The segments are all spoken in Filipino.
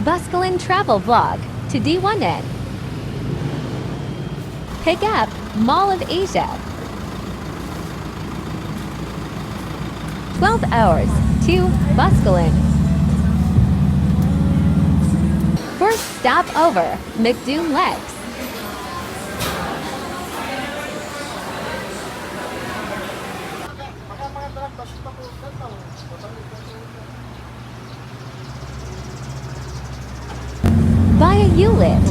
Buskalin Travel Vlog to D1N. Pick up Mall of Asia. 12 hours to Buskalin. First stop over McDoom Lakes. Via Ulit.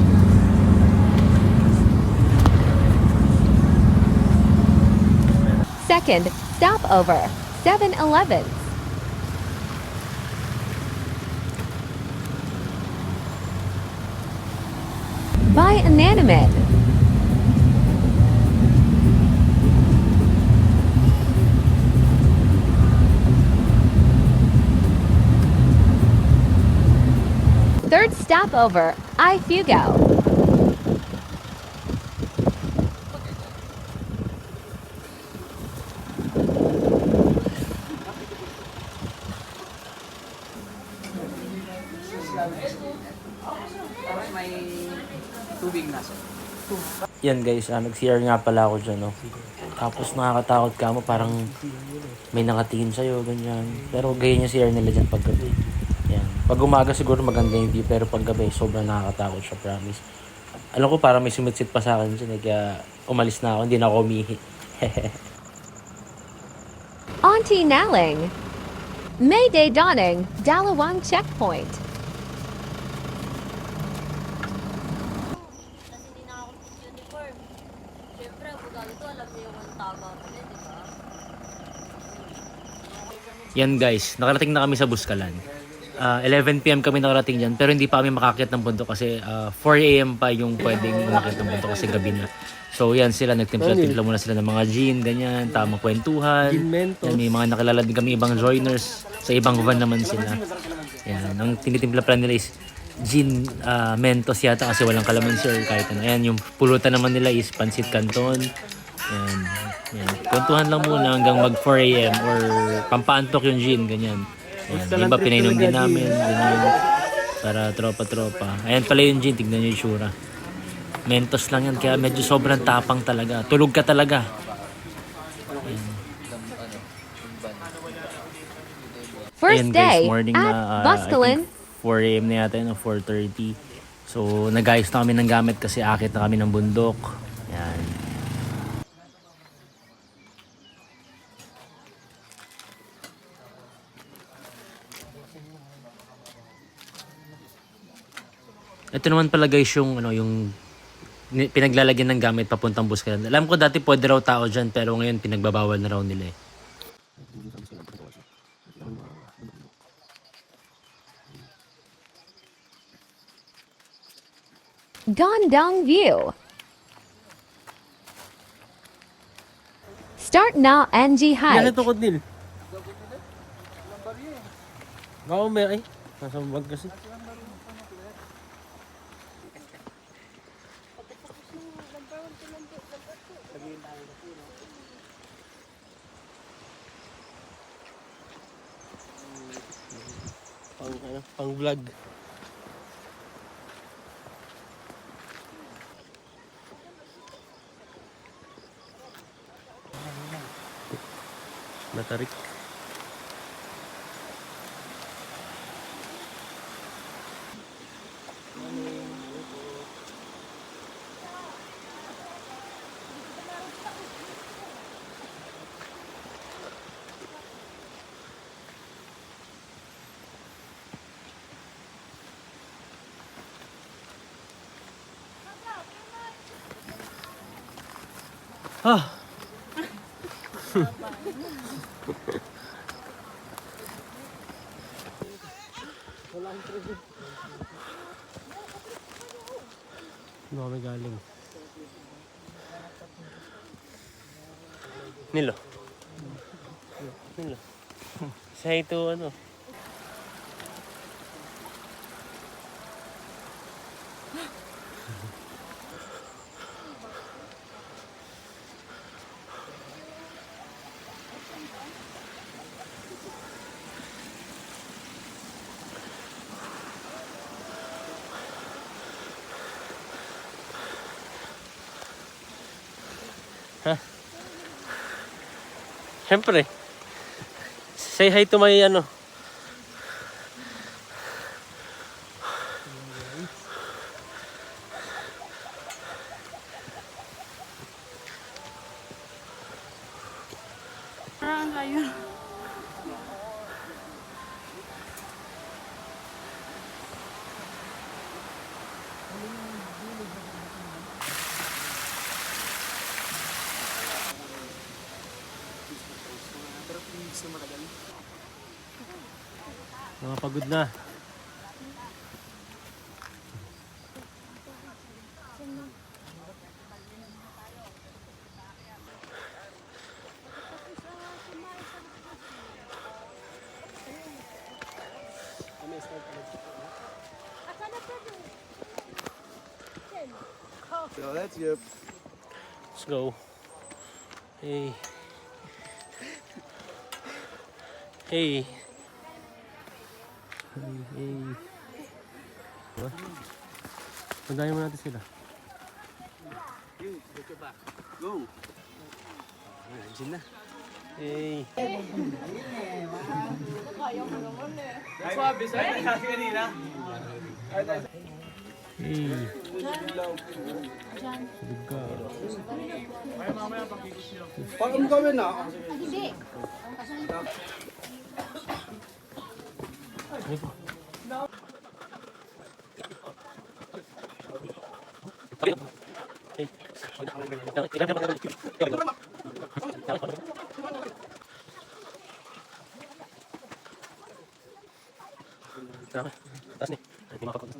Second stop over 7-Eleven. By Inanimate. Third stopover, iFugo. Yan guys, nag-CR nga pala ako dyan, no? Tapos nakakatakot ka mo, parang may nakatingin sa'yo, ganyan. Pero ganyan yung CR nila dyan pag gabi. Yan. Pag umaga siguro maganda yung view, pero pag gabi sobrang nakakatakot siya, promise. Alam ko parang may sumitsit pa sa akin dyan, kaya umalis na ako, hindi na ako umihi. Auntie Naling. Mayday dawning, Dalawang checkpoint. Yan guys, nakarating na kami sa Buscalan. 11 PM kami nakarating dyan, pero hindi pa kami makakit ng bundok kasi 4 AM pa yung pwedeng makakit ng bundok kasi gabi na. So yan sila, nagtimpla-timpla muna sila ng mga gin, ganyan, tamang kwentuhan. Yan, may mga nakilala din kami ibang joiners, sa ibang van naman sila. Yan, ang tinitimpla pala nila is gin Mentos yata kasi walang kalamansi or kahit ano. Ayan, yung pulutan naman nila is pansit canton. Yan, yan. Kwentuhan lang muna hanggang mag 4 AM or pampaantok yung gin, ganyan. Yan, iba pinainom din namin, ganyan. Para tropa-tropa. Ayan pala yung gin, tignan nyo yung tsura. Mentos lang yan, kaya medyo sobrang tapang talaga. Tulog ka talaga. Ayan. First Ayan guys, day morning at na, Buskalin. 4 AM na yata yun, 4:30. So, nag-ayos na kami ng gamit kasi akit na kami ng bundok. Ayan. Ito naman pala guys yung pinaglalagyan ng gamit papuntang Buscalan. Alam ko dati pwede raw tao dyan pero ngayon pinagbabawal na raw nila eh. Gandang View. Start now NG Yan Hike. ito Kodnil. Baka may ay. Nasa bag kasi. Pang vlog. Matarik. Ah. Ano kami galing? Nilo. Nilo. Say to ano? Ha? Siyempre. Say hi to my ano. Parang kayo. Mga pagod na. So that's good. Let's go. Hey. Hey. Hey. Diba? Pandayan mo natin sila. Go. Nandiyan na. Hey. Hey. Liga. Pag kami na. Taas ni. Hindi makapag.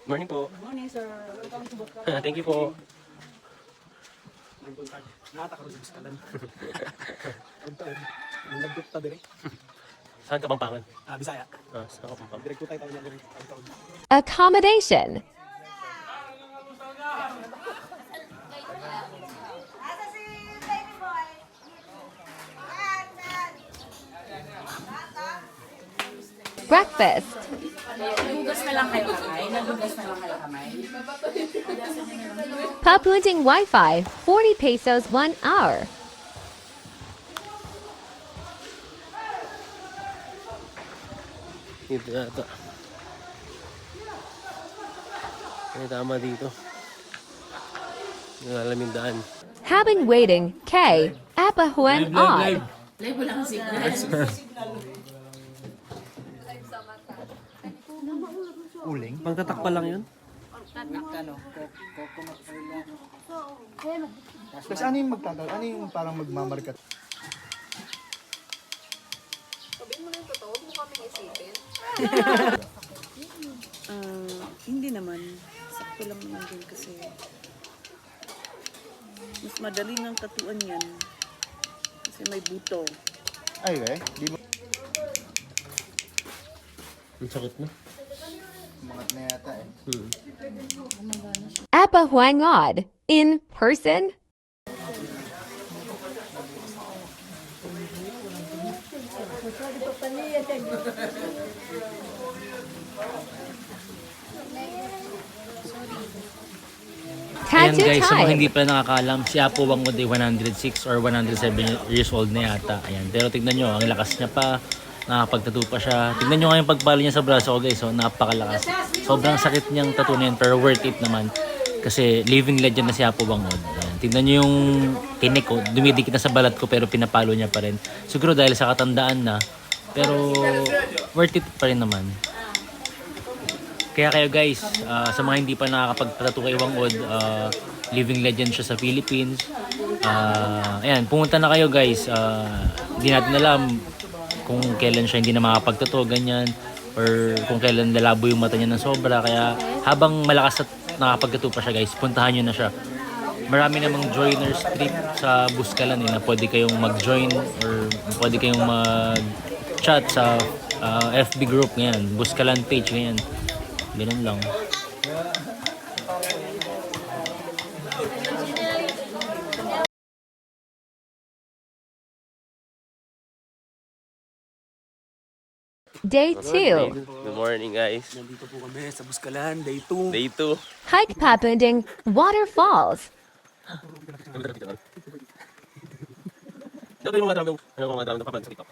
Morning po. Morning, sir. Welcome to Bukka. Thank you po. Nagdukta dire. Saan ka Pampangan? Bisaya. Saan ka Pampangan? Direkto tayo tayo dire. Accommodation. Breakfast. Nagugas na lang kayo kamay. Nagugas na lang kayo kamay. Papunting Wi-Fi, 40 pesos 1 hour. Dito yata. Ay, tama dito. Nalalaming daan. Habang waiting, K. Apahuan odd. Live mo lang ang signal. Uling. Pangtatak pa lang yun? Tapos ano yung magtatal? Ano yung parang magmamarkat? Hindi naman. Sakto lang naman din kasi mas madali ng katuan yan. Kasi may buto. Ay, di mo. Ang sakit na. Mga na yata eh. Apahuan odd. In person. Ayan Tattoo guys, sa mga time. hindi pa nakakaalam, si Apo Wangod ay 106 or 107 years old na yata. Ayan. Pero tignan nyo, ang lakas niya pa. Nakapag-tattoo pa siya. Tignan nyo nga yung pagpalo niya sa braso ko guys. So, napakalakas. Sobrang sakit niyang tattoo na yan, pero worth it naman. Kasi living legend na si Apo Wangod. Ayan. Tignan nyo yung tinik ko. Dumidikit na sa balat ko pero pinapalo niya pa rin. Siguro dahil sa katandaan na. Pero worth it pa rin naman. Kaya kayo guys, sa mga hindi pa nakakapag-tattoo kay Wangod, living legend siya sa Philippines. Ayan, pumunta na kayo guys. Hindi natin alam kung kailan siya hindi na makapag-tattoo, ganyan. Or kung kailan lalabo yung mata niya ng sobra. Kaya habang malakas at nakapag-tattoo pa siya guys, puntahan nyo na siya. marami namang joiners trip sa Buskalan na pwede kayong mag-join or pwede kayong mag-chat sa FB group ngayon, Buskalan page ngayon. Ganun lang. Day 2. Good morning, guys. Nandito po kami sa Buskalan, day 2. Day 2. Hike papunting waterfalls. Ito yung mga dami na papan sa TikTok.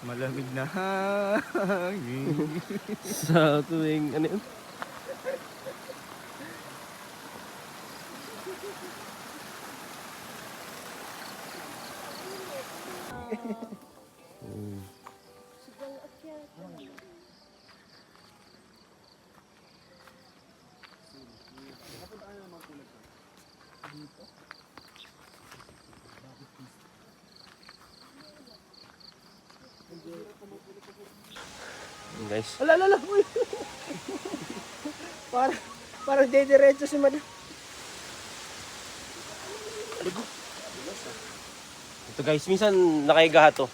Malamig na hangin. Sa tuwing ano yun? Guys, Alala, uy. Para diretso si madam. ito guys, minsan nakahiga to.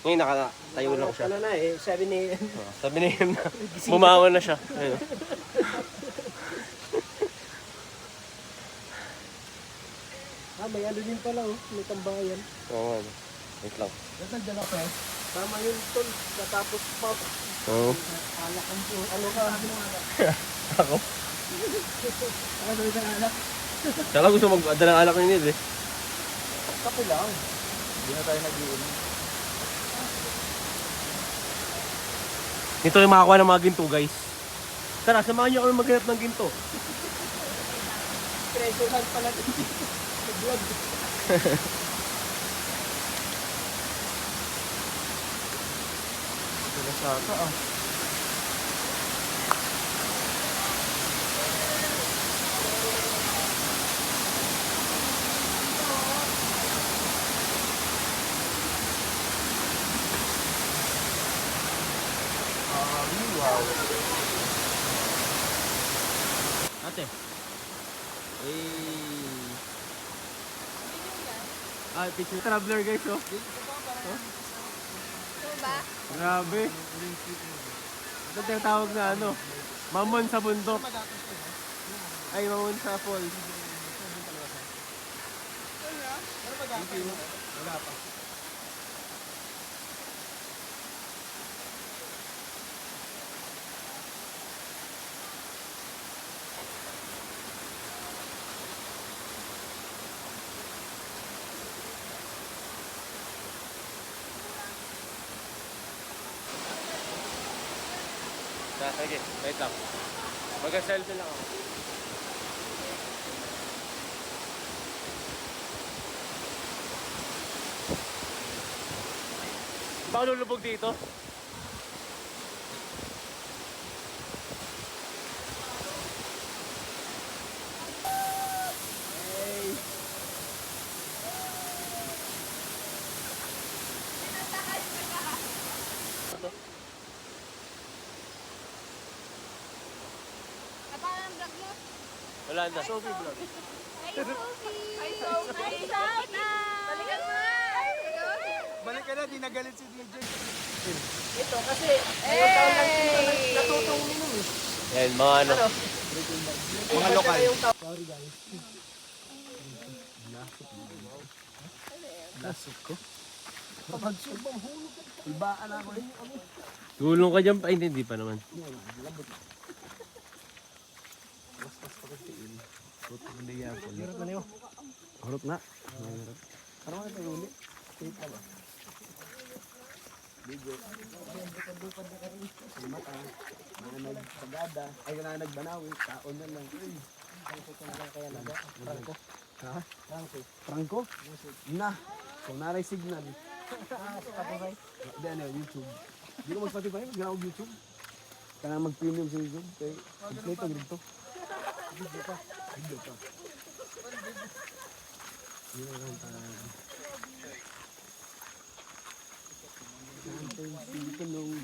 Ngayon nakatayo lang siya. Ano na eh, sabi ni... Sabi niya na, bumangon na siya. Ayun. may ano din pala oh, may tambayan. Oo, ano. Wait lang. Tama yun tol, natapos pa. Oo. Alak ang po. Ano ka? Ako? Ano sabi ng alak? Tsaka gusto mag-adala ng alak ni Nid eh. Kape lang. Hindi na tayo nag-iinom. Nito yung makakuha ng mga ginto guys. Tara, samahan niyo kami maghanap ng ginto. Treasure hunt pala din. Sa vlog. Sila sa ata ah. Wow. Ate. Picture traveler guys oh. Grabe. Ito tinatawag na ano, Mamon sa bundok. Ay, Mamon sa falls. Wala pa. Sige, wait lang. Mag-selfie lang ako. Baka lulubog dito? Wala na. Sophie vlog. Balik ka na, di nagalit si DJ. Ito kasi, taon lang dito natutong minum eh. Yan, mga ano. Mga lokal. Sorry guys. Lasok ko. Pagsubang hulog ka. Ibaan ako rin yung Gulong ka dyan pa. Ay, hindi pa naman. Hirap na niyo. Harap na. Parang ano tayo ulit. Wait lang ba? Mata, mga nagsagada, ay na nagbanawi, taon na lang. Uy. Ha? Franco? Na. So, naray signal. Spotify. Hindi, ano, YouTube. Hindi ko mag-Spotify, mag-ganaw YouTube. Kaya mag-premium sa YouTube. Kaya, ito, ganito. Video pa. Yun lang tayo. Dito nung